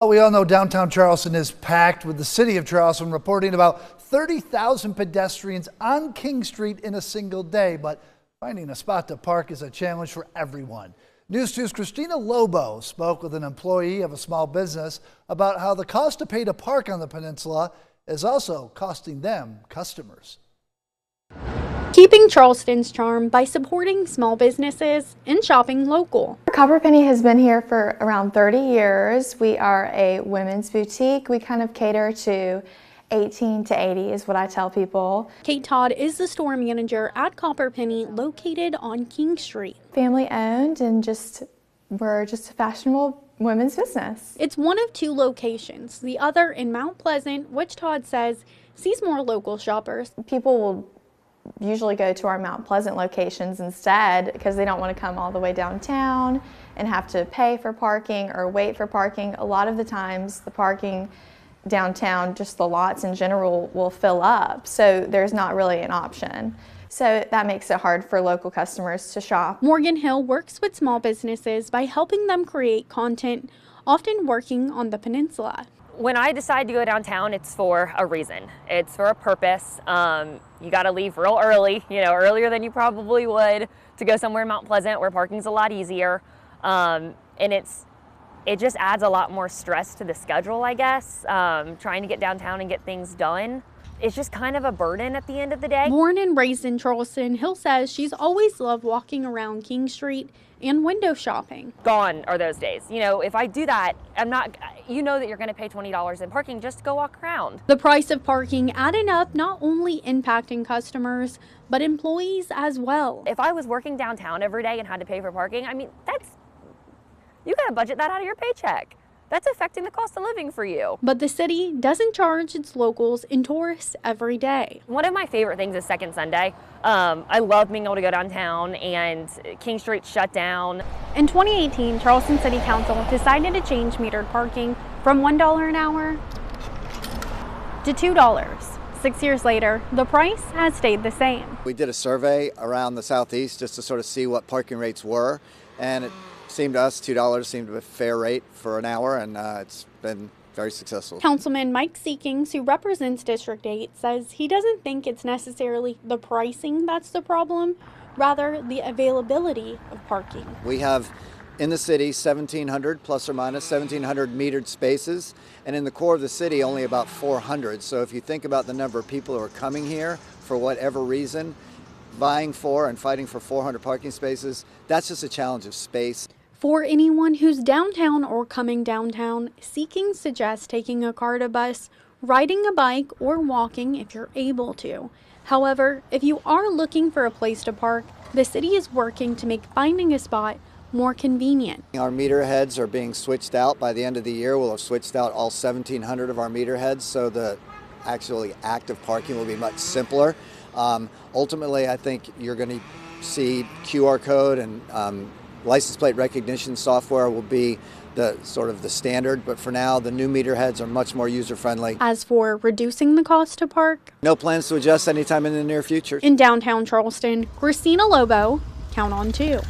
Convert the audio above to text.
Well, we all know downtown Charleston is packed, with the city of Charleston reporting about 30,000 pedestrians on King Street in a single day. But finding a spot to park is a challenge for everyone. News 2's Christina Lobo spoke with an employee of a small business about how the cost to pay to park on the peninsula is also costing them customers. Keeping Charleston's charm by supporting small businesses and shopping local. Copper Penny has been here for around 30 years. We are a women's boutique. We kind of cater to 18 to 80 is what I tell people. Kate Todd is the store manager at Copper Penny, located on King Street. Family owned, and we're just a fashionable women's business. It's one of two locations, the other in Mount Pleasant, which Todd says sees more local shoppers. People will usually go to our Mount Pleasant locations instead because they don't want to come all the way downtown and have to pay for parking or wait for parking. A lot of the times the parking downtown, just the lots in general, will fill up, so there's not really an option. So that makes it hard for local customers to shop. Morgan Hill works with small businesses by helping them create content, often working on the peninsula. When I decide to go downtown, it's for a reason. It's for a purpose. You got to leave real early, earlier than you probably would, to go somewhere in Mount Pleasant where parking's a lot easier. And it just adds a lot more stress to the schedule, I guess. Trying to get downtown and get things done. It's just kind of a burden at the end of the day. Born and raised in Charleston, Hill says she's always loved walking around King Street and window shopping. Gone are those days. If I do that, that you're going to pay $20 in parking just to go walk around. The price of parking adding up, not only impacting customers, but employees as well. If I was working downtown every day and had to pay for parking, you got to budget that out of your paycheck. That's affecting the cost of living for you. But the city doesn't charge its locals and tourists every day. One of my favorite things is Second Sunday. I love being able to go downtown, and King Street shut down. In 2018, Charleston City Council decided to change metered parking from $1 an hour to $2. 6 years later, the price has stayed the same. We did a survey around the southeast just to sort of see what parking rates were, and it seemed to us $2 seemed to be a fair rate for an hour, and it's been very successful. Councilman Mike Seekings, who represents District 8, says he doesn't think it's necessarily the pricing that's the problem, rather the availability of parking. We have in the city 1,700 plus or minus 1,700 metered spaces, and in the core of the city only about 400. So if you think about the number of people who are coming here for whatever reason, vying for and fighting for 400 parking spaces, that's just a challenge of space. For anyone who's downtown or coming downtown, Seekings suggests taking a car to bus, riding a bike, or walking if you're able to. However, if you are looking for a place to park, the city is working to make finding a spot more convenient. Our meter heads are being switched out. By the end of the year, we'll have switched out all 1,700 of our meter heads, so the actually active parking will be much simpler. Ultimately, I think you're going to see QR code and license plate recognition software will be the standard, but for now the new meter heads are much more user-friendly. As for reducing the cost to park, no plans to adjust anytime in the near future. In downtown Charleston, Christina Lobo, Count on 2.